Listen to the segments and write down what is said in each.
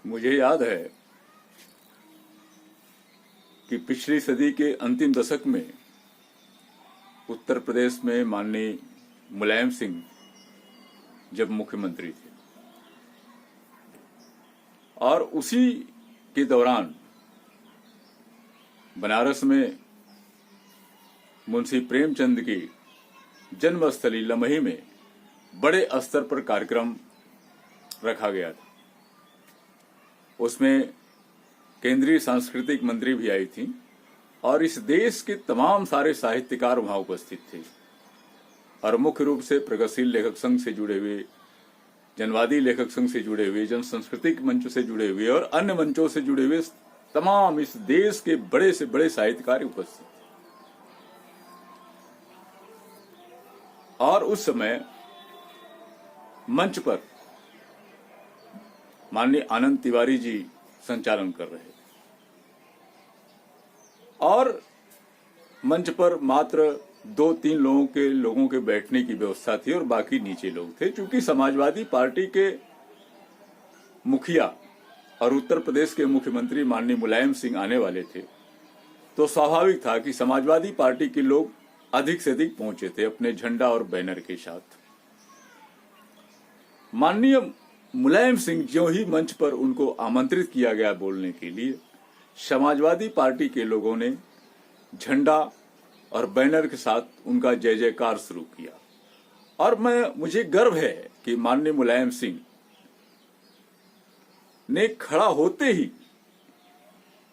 मुझे याद है कि पिछली सदी के अंतिम दशक में उत्तर प्रदेश में माननीय मुलायम सिंह जब मुख्यमंत्री थे और उसी के दौरान बनारस में मुंशी प्रेमचंद की जन्मस्थली लमही में बड़े स्तर पर कार्यक्रम रखा गया था। उसमें केंद्रीय सांस्कृतिक मंत्री भी आई थी और इस देश के तमाम सारे साहित्यकार वहां उपस्थित थे और मुख्य रूप से प्रगतिशील लेखक संघ से जुड़े हुए, जनवादी लेखक संघ से जुड़े हुए, जन सांस्कृतिक मंच से जुड़े हुए और अन्य मंचों से जुड़े हुए तमाम इस देश के बड़े से बड़े साहित्यकार उपस्थित थे। और उस समय मंच पर माननीय आनंद तिवारी जी संचालन कर रहे थे और मंच पर मात्र 2-3 लोगों के बैठने की व्यवस्था थी और बाकी नीचे लोग थे। क्योंकि समाजवादी पार्टी के मुखिया और उत्तर प्रदेश के मुख्यमंत्री माननीय मुलायम सिंह आने वाले थे, तो स्वाभाविक था कि समाजवादी पार्टी के लोग अधिक से अधिक पहुंचे थे अपने झंडा और बैनर के साथ। माननीय मुलायम सिंह ज्यों ही मंच पर उनको आमंत्रित किया गया बोलने के लिए, समाजवादी पार्टी के लोगों ने झंडा और बैनर के साथ उनका जय जयकार शुरू किया। और मुझे गर्व है कि माननीय मुलायम सिंह ने खड़ा होते ही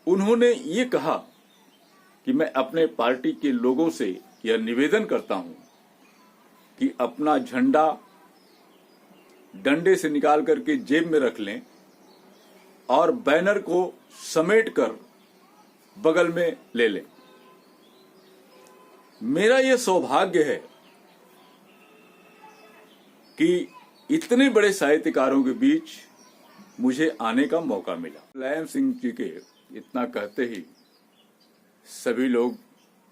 उन्होंने ये कहा कि मैं अपने पार्टी के लोगों से यह निवेदन करता हूं कि अपना झंडा डंडे से निकाल करके जेब में रख लें और बैनर को समेट कर बगल में ले लें। मेरा यह सौभाग्य है कि इतने बड़े साहित्यकारों के बीच मुझे आने का मौका मिला। मुलायम सिंह जी के इतना कहते ही सभी लोग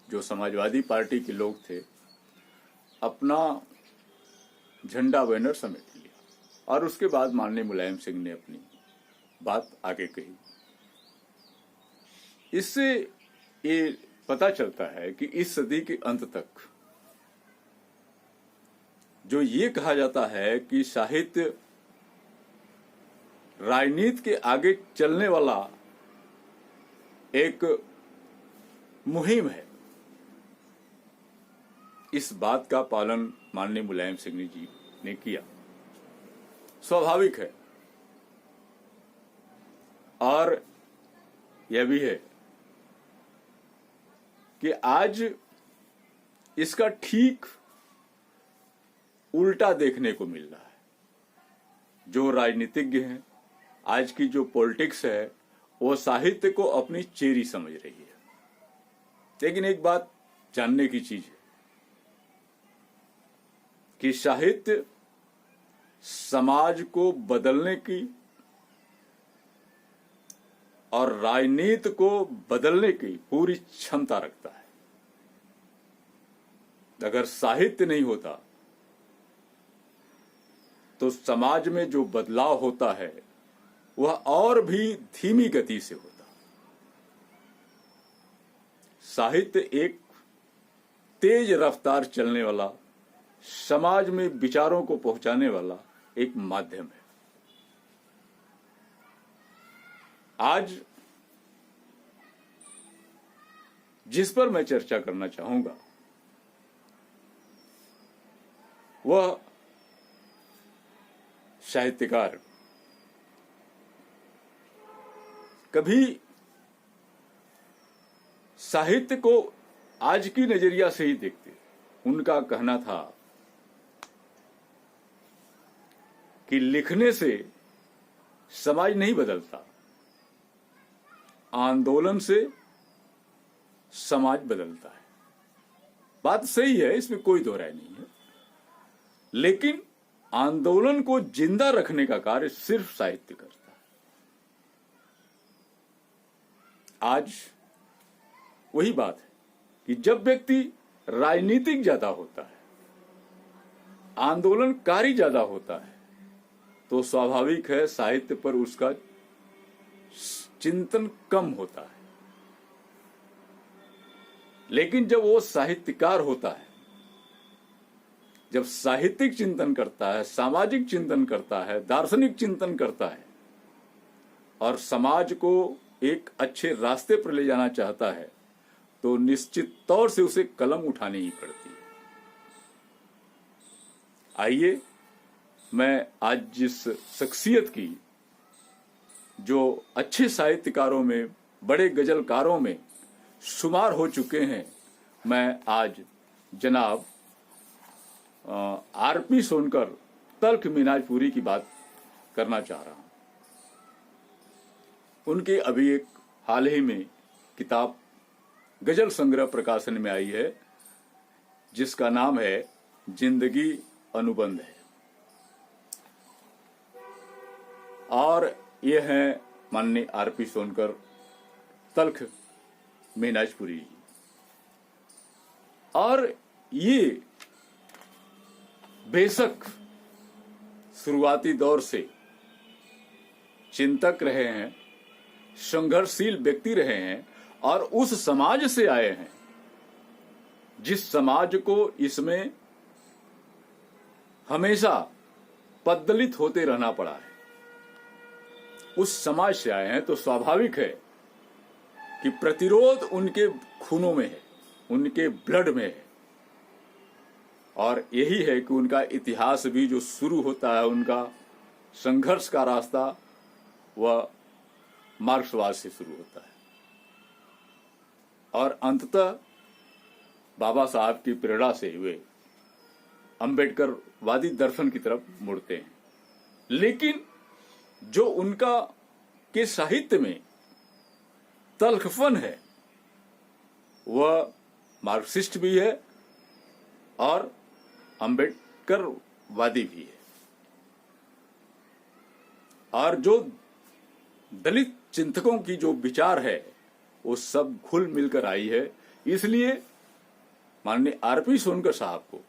जो समाजवादी पार्टी के लोग थे अपना झंडा बैनर समेट लिया और उसके बाद माननीय मुलायम सिंह ने अपनी बात आगे कही। इससे ये पता चलता है कि इस सदी के अंत तक जो ये कहा जाता है कि साहित्य राजनीति के आगे चलने वाला एक मुहिम है, इस बात का पालन माननीय मुलायम सिंह जी ने किया। स्वाभाविक है और यह भी है कि आज इसका ठीक उल्टा देखने को मिल रहा है। जो राजनीतिज्ञ हैं, आज की जो पॉलिटिक्स है, वो साहित्य को अपनी चेरी समझ रही है। लेकिन एक बात जानने की चीज है कि साहित्य समाज को बदलने की और राजनीति को बदलने की पूरी क्षमता रखता है। अगर साहित्य नहीं होता तो समाज में जो बदलाव होता है वह और भी धीमी गति से होता। साहित्य एक तेज रफ्तार चलने वाला, समाज में विचारों को पहुंचाने वाला एक माध्यम है। आज जिस पर मैं चर्चा करना चाहूंगा वह साहित्यकार कभी साहित्य को आज की नजरिया से ही देखते। उनका कहना था कि लिखने से समाज नहीं बदलता, आंदोलन से समाज बदलता है। बात सही है, इसमें कोई दो राय नहीं है, लेकिन आंदोलन को जिंदा रखने का कार्य सिर्फ साहित्य करता है। आज वही बात है कि जब व्यक्ति राजनीतिक ज्यादा होता है, आंदोलनकारी ज्यादा होता है, तो स्वाभाविक है साहित्य पर उसका चिंतन कम होता है। लेकिन जब वो साहित्यकार होता है, जब साहित्यिक चिंतन करता है, सामाजिक चिंतन करता है, दार्शनिक चिंतन करता है और समाज को एक अच्छे रास्ते पर ले जाना चाहता है, तो निश्चित तौर से उसे कलम उठानी ही पड़ती है। आइए, मैं आज जिस शख्सियत की, जो अच्छे साहित्यकारों में, बड़े गजलकारों में शुमार हो चुके हैं, मैं आज जनाब आरपी सोनकर तल्ख मिनाजपुरी की बात करना चाह रहा हूं। उनकी अभी एक हाल ही में किताब गजल संग्रह प्रकाशन में आई है, जिसका नाम है जिंदगी अनुबंध है, और ये है माननीय आरपी सोनकर तल्ख मिनाजपुरी। और ये बेशक शुरुआती दौर से चिंतक रहे हैं, संघर्षशील व्यक्ति रहे हैं और उस समाज से आए हैं जिस समाज को इसमें हमेशा पद्दलित होते रहना पड़ा है। उस समाज से आए हैं तो स्वाभाविक है कि प्रतिरोध उनके खूनों में है, उनके ब्लड में है। और यही है कि उनका इतिहास भी जो शुरू होता है, उनका संघर्ष का रास्ता, वह मार्क्सवाद से शुरू होता है और अंततः बाबा साहब की प्रेरणा से वे अंबेडकरवादी दर्शन की तरफ मुड़ते हैं। लेकिन जो उनका के साहित्य में तल्खफन है, वह मार्क्सिस्ट भी है और अंबेडकरवादी भी है। और जो दलित चिंतकों की जो विचार है, वो सब घुल मिलकर आई है। इसलिए माननीय आरपी सोनकर साहब को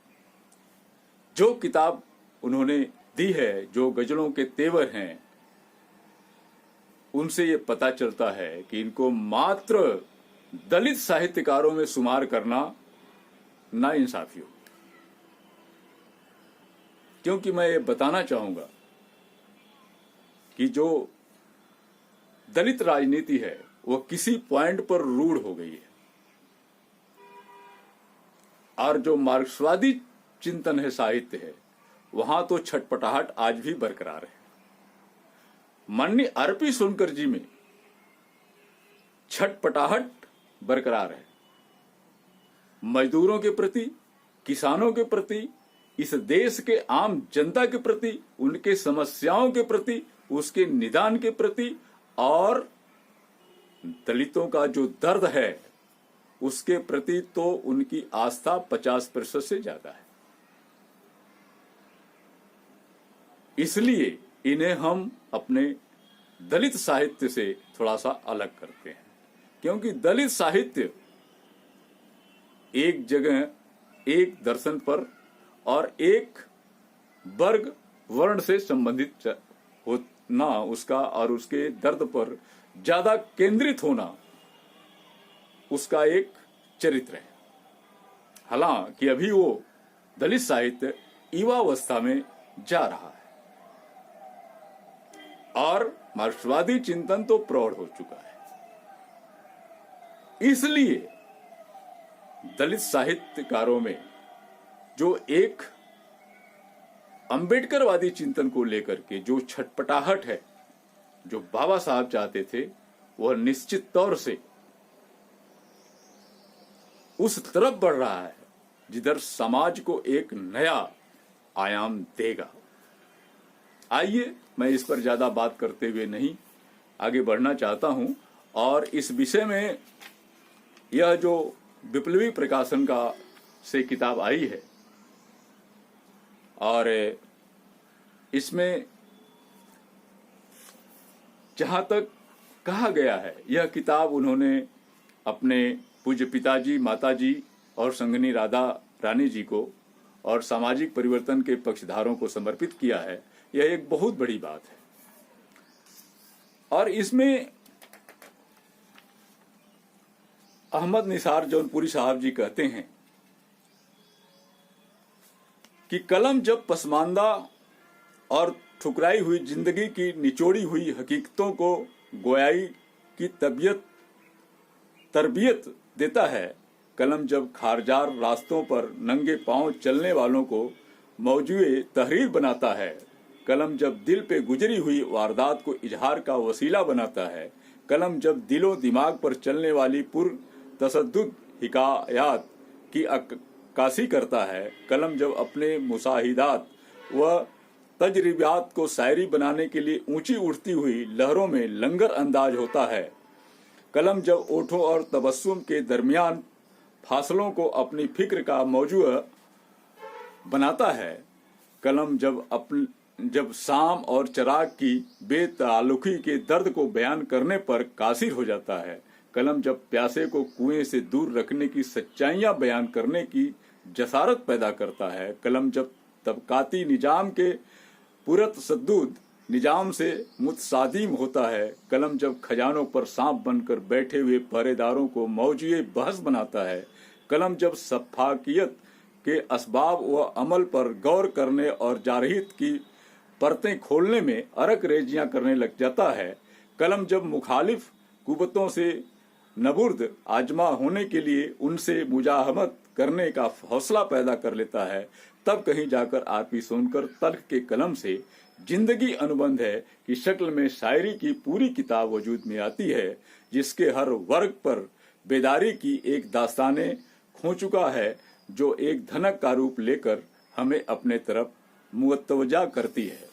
जो किताब उन्होंने दी है, जो गजलों के तेवर हैं, उनसे ये पता चलता है कि इनको मात्र दलित साहित्यकारों में शुमार करना नाइंसाफी हो। क्योंकि मैं ये बताना चाहूंगा कि जो दलित राजनीति है, वो किसी पॉइंट पर रूढ़ हो गई है और जो मार्क्सवादी चिंतन है, साहित्य है, वहां तो छटपटाहट आज भी बरकरार है। माननीय आरपी सोनकर जी में छटपटाहट बरकरार है। मजदूरों के प्रति, किसानों के प्रति, इस देश के आम जनता के प्रति, उनके समस्याओं के प्रति, उसके निदान के प्रति और दलितों का जो दर्द है उसके प्रति तो उनकी आस्था 50% से ज्यादा है। इसलिए इन्हें हम अपने दलित साहित्य से थोड़ा सा अलग करते हैं, क्योंकि दलित साहित्य एक जगह, एक दर्शन पर और एक वर्ग, वर्ण से संबंधित होना उसका, और उसके दर्द पर ज्यादा केंद्रित होना उसका एक चरित्र है। हालांकि अभी वो दलित साहित्य युवावस्था में जा रहा है और मार्क्सवादी चिंतन तो प्रौढ़ हो चुका है। इसलिए दलित साहित्यकारों में जो एक अंबेडकरवादी चिंतन को लेकर के जो छटपटाहट है, जो बाबा साहब चाहते थे, वह निश्चित तौर से उस तरफ बढ़ रहा है जिधर समाज को एक नया आयाम देगा। आइए, मैं इस पर ज्यादा बात करते हुए नहीं आगे बढ़ना चाहता हूं और इस विषय में यह जो विप्लवी प्रकाशन का से किताब आई है और इसमें जहां तक कहा गया है, यह किताब उन्होंने अपने पूज्य पिताजी, माताजी और संगनी राधा रानी जी को और सामाजिक परिवर्तन के पक्षधारों को समर्पित किया है। यह एक बहुत बड़ी बात है और इसमें अहमद निसार जौनपुरी साहब जी कहते हैं कि कलम जब पसमानदा और ठुकराई हुई जिंदगी की निचोड़ी हुई हकीकतों को गोयाई की तरबियत देता है, कलम जब खारजार रास्तों पर नंगे पांव चलने वालों को मौजूए तहरीर बनाता है, कलम जब दिल पे गुजरी हुई वारदात को इजहार का वसीला बनाता है, कलम जब दिलो दिमाग पर चलने वाली पुर तसद्दुद हिकायात की अक्कासी करता है, कलम जब अपने मुसाहिदात व तजरिबात को शायरी बनाने के लिए ऊंची उठती हुई लहरों में लंगर अंदाज होता है, कलम जब ओठों और तबस्सुम के दरमियान फासलों को अपनी फिक्र का मौजूआ बनाता है, कलम जब शाम और चिराग की बेताल्लुकी के दर्द को बयान करने पर कासिर हो जाता है, कलम जब प्यासे को कुएं से दूर रखने की सच्चाइयां बयान करने की जसारत पैदा करता है, कलम जब तबकाती निजाम के पुरत सद्दूद निजाम से मुतसादिम होता है, कलम जब खजानों पर सांप बनकर बैठे हुए पहरेदारों को मौजूए बहस बनाता है, कलम जब सफाकियत के असबाब व अमल पर गौर करने और जारहियत की परतें खोलने में अरक रेजियां करने लग जाता है, कलम जब मुखालिफ कुव्वतों से नबुर्द आजमा होने के लिए उनसे मुजाहमत करने का हौसला पैदा कर लेता है, तब कहीं जाकर आरपी सोनकर तल्ख के कलम से जिंदगी अनुबंध है कि शक्ल में शायरी की पूरी किताब वजूद में आती है, जिसके हर वर्ग पर बेदारी की एक दास्ताने खो चुका है, जो एक धनक का रूप लेकर हमें अपने तरफ मुतवज्जा करती है।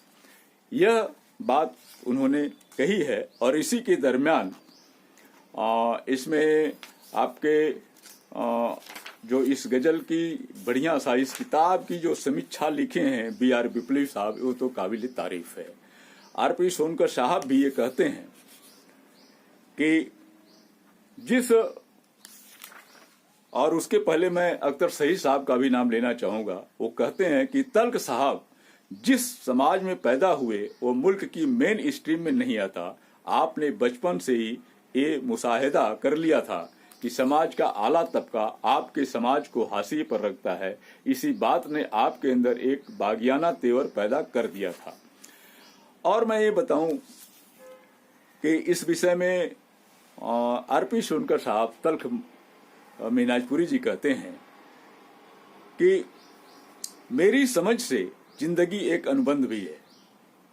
यह बात उन्होंने कही है और इसी के दरमियान इसमें आपके जो इस गजल की बढ़िया सा इस किताब की जो समीक्षा लिखे हैं B.R. बिप्ली साहब, वो तो काबिल तारीफ है। आरपी सोनकर साहब भी ये कहते हैं कि और उसके पहले मैं अख्तर सही साहब का भी नाम लेना चाहूंगा। वो कहते हैं कि तल्ख साहब जिस समाज में पैदा हुए वो मुल्क की मेन स्ट्रीम में नहीं आता। आपने बचपन से ही ये मुशाहिदा कर लिया था कि समाज का आला तबका आपके समाज को हाशिए पर रखता है। इसी बात ने आपके अंदर एक बागियाना तेवर पैदा कर दिया था। और मैं ये बताऊं कि इस विषय में आरपी सोनकर साहब तल्ख मीनाजपुरी जी कहते हैं कि मेरी समझ से जिंदगी एक अनुबंध भी है।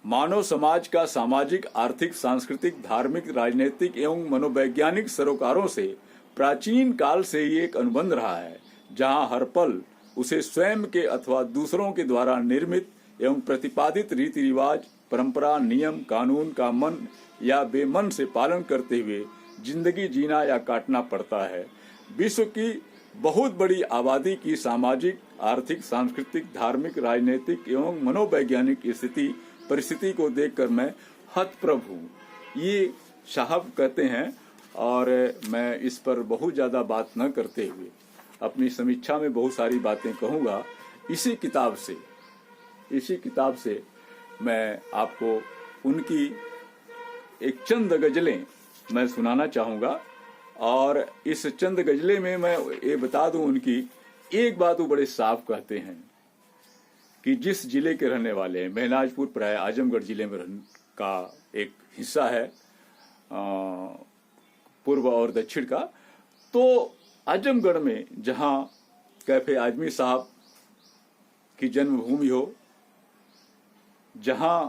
मानव समाज का सामाजिक, आर्थिक, सांस्कृतिक, धार्मिक, राजनीतिक एवं मनोवैज्ञानिक सरोकारों से प्राचीन काल से ही एक अनुबंध रहा है, जहां हर पल उसे स्वयं के अथवा दूसरों के द्वारा निर्मित एवं प्रतिपादित रीति रिवाज, परंपरा, नियम, कानून का मन या बेमन से पालन करते हुए जिंदगी जीना या काटना पड़ता है। विश्व की बहुत बड़ी आबादी की सामाजिक, आर्थिक, सांस्कृतिक, धार्मिक, राजनीतिक एवं मनोवैज्ञानिक परिस्थिति को देखकर मैं हतप्रभ हूँ, ये साहब कहते हैं। और मैं इस पर बहुत ज्यादा बात न करते हुए अपनी समीक्षा में बहुत सारी बातें कहूँगा। इसी किताब से मैं आपको उनकी एक चंद गजलें मैं सुनाना चाहूँगा। और इस चंद गजले में मैं ये बता दूं, उनकी एक बात वो बड़े साफ कहते हैं कि जिस जिले के रहने वाले हैं, महनाजपुर प्राय आजमगढ़ जिले में का एक हिस्सा है, पूर्व और दक्षिण का। तो आजमगढ़ में जहां कैफे आजमी साहब की जन्मभूमि हो, जहां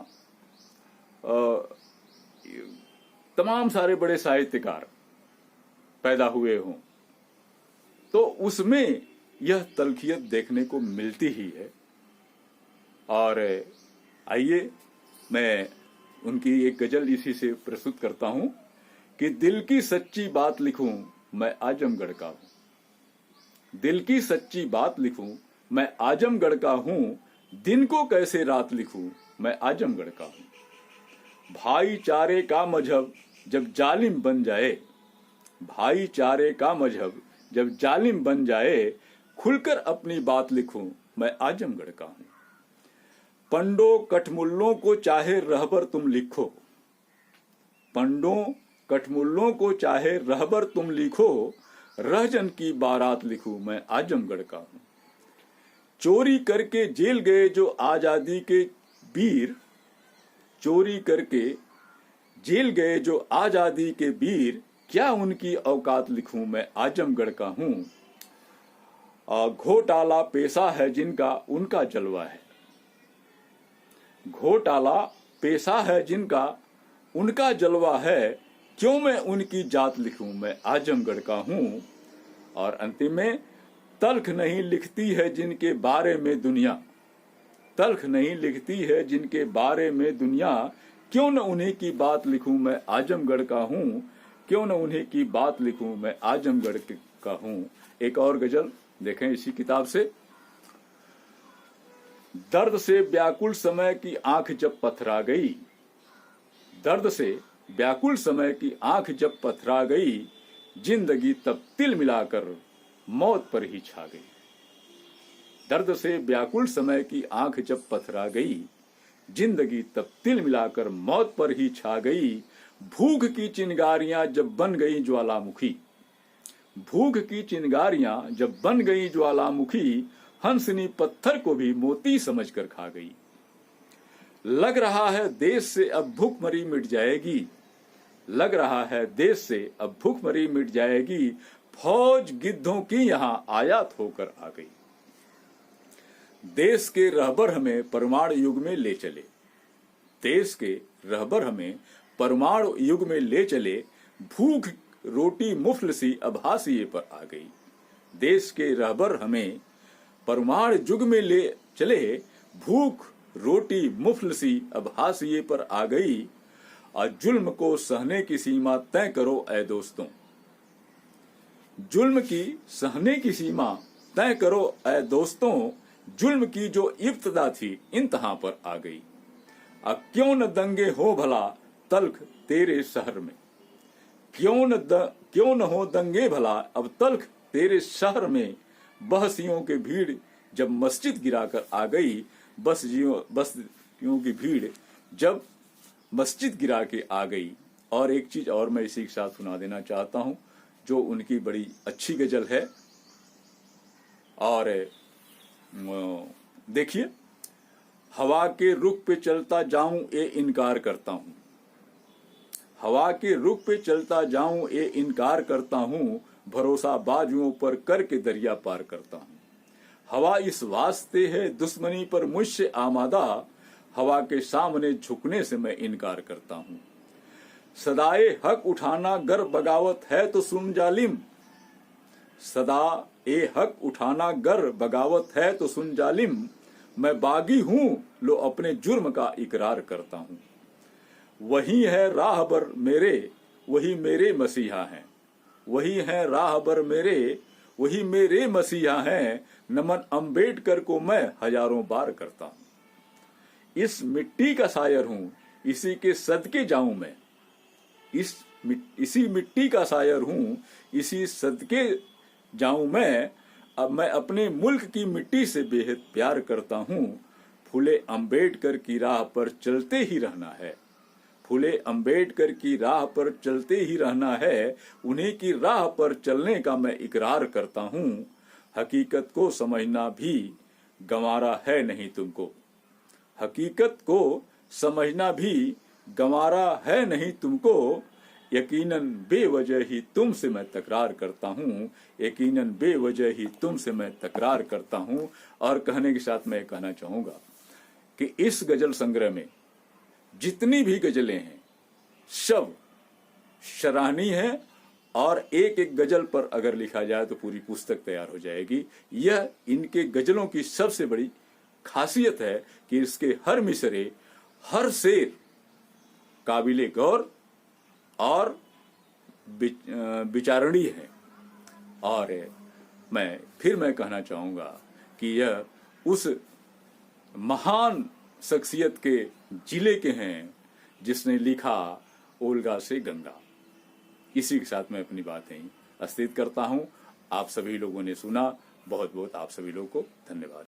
तमाम सारे बड़े साहित्यकार पैदा हुए हों, तो उसमें यह तल्खियत देखने को मिलती ही है। और आइए मैं उनकी एक गजल इसी से प्रस्तुत करता हूं कि दिल की सच्ची बात लिखूं मैं आजमगढ़ का हूं। दिल की सच्ची बात लिखूं मैं आजमगढ़ का हूं, दिन को कैसे रात लिखूं मैं आजमगढ़ का हूं। भाईचारे का मजहब जब जालिम बन जाए, भाईचारे का मजहब जब जालिम बन जाए, खुलकर अपनी बात लिखूं मैं आजमगढ़ का हूं। पंडो कठमुल्लों को चाहे रहबर तुम लिखो, पंडो कठमुल्लों को चाहे रहबर तुम लिखो, रहजन की बारात लिखूं मैं आजमगढ़ का हूं। चोरी करके जेल गए जो आजादी के वीर, चोरी करके जेल गए जो आजादी के वीर, क्या उनकी औकात लिखूं मैं आजमगढ़ का हूं। घोटाला पेशा है जिनका उनका जलवा है, घोटाला पेशा है जिनका उनका जलवा है, क्यों मैं उनकी जात लिखूं मैं आजमगढ़ का हूं। और अंतिम में, तल्ख नहीं लिखती है जिनके बारे में दुनिया, तल्ख नहीं लिखती है जिनके बारे में दुनिया, क्यों न उन्हीं की बात लिखूं मैं आजमगढ़ का हूं, क्यों न उन्हीं की बात लिखूं मैं आजमगढ़ का हूं। एक और गजल देखें इसी किताब से। दर्द से व्याकुल समय की आंख जब पथरा गई, दर्द से व्याकुल समय की आंख जब पथरा गई, जिंदगी तब तिल मिलाकर मौत पर ही छा गई। दर्द से व्याकुल समय की आंख जब पथरा गई, जिंदगी तब तिल मिलाकर मौत पर ही छा गई। भूख की चिंगारियां जब बन गई ज्वालामुखी, भूख की चिंगारियां जब बन गई ज्वालामुखी, हंसनी पत्थर को भी मोती समझकर खा गई। लग रहा है देश से अब भूखमरी मिट जाएगी, लग रहा है देश से अब भूखमरी मिट जाएगी, फौज गिद्धों की यहां आयात होकर आ गई। देश के रहबर हमें परमाणु युग में ले चले, देश के रहबर हमें परमाणु युग में ले चले, भूख रोटी मुफलसी अब हाशिए पर आ गई। देश के रहबर हमें परमाणु युग में ले चले, भूख रोटी मुफलसी अब हाशिए पर आ गई। और जुल्म को सहने की सीमा तय करो ऐ दोस्तों, जुल्म की सहने की सीमा तय करो ऐ दोस्तों, जुल्म की जो इब्तदा थी इंतहा पर आ गई। अब क्यों न दंगे हो भला तल्ख तेरे शहर में, क्यों न हो दंगे भला अब तल्ख तेरे शहर में। बहसियों की भीड़ जब मस्जिद गिराकर आ गई, बस्तियों की भीड़ जब मस्जिद गिरा के आ गई। और एक चीज और मैं इसी के साथ सुना देना चाहता हूं, जो उनकी बड़ी अच्छी गजल है। और देखिए, हवा के रुख पे चलता जाऊं ये इनकार करता हूं, हवा के रुख पे चलता जाऊं ये इनकार करता हूं, भरोसा बाजुओं पर करके दरिया पार करता हूं। हवा इस वास्ते है दुश्मनी पर मुझसे आमादा, हवा के सामने झुकने से मैं इनकार करता हूं। सदाए हक उठाना गर बगावत है तो सुन जालिम, सदा ए हक उठाना गर बगावत है तो सुन जालिम। मैं बागी हूं लो अपने जुर्म का इकरार करता हूं। वही है राहबर मेरे वही मेरे मसीहा हैं, वही है राहबर मेरे वही मेरे मसीहा हैं। नमन अंबेडकर को मैं हजारों बार करता हूं। इस मिट्टी का शायर हूं इसी के सदके जाऊं मैं, इसी मिट्टी का शायर हूं इसी सदके जाऊं मैं। अब मैं अपने मुल्क की मिट्टी से बेहद प्यार करता हूं। फूले अंबेडकर की राह पर चलते ही रहना है, फूले अंबेडकर की राह पर चलते ही रहना है। उन्हीं की राह पर चलने का मैं इकरार करता हूं। हकीकत को समझना भी गंवारा है नहीं तुमको, हकीकत को समझना भी गंवारा है नहीं तुमको। यकीनन बेवजह ही तुमसे मैं तकरार करता हूं, यकीनन बेवजह ही तुमसे मैं तकरार करता हूं। और कहने के साथ मैं कहना चाहूंगा कि इस गजल संग्रह में जितनी भी गजलें हैं सब सराहनीय है, और एक एक गजल पर अगर लिखा जाए तो पूरी पुस्तक तैयार हो जाएगी। यह इनके गजलों की सबसे बड़ी खासियत है कि इसके हर मिसरे हर शेर काबिले गौर और विचारणीय है। और मैं कहना चाहूंगा कि यह उस महान शख्सियत के जिले के हैं जिसने लिखा ओल्गा से गंगा। इसी के साथ मैं अपनी बातें अस्थित करता हूं। आप सभी लोगों ने सुना, बहुत बहुत आप सभी लोगों को धन्यवाद।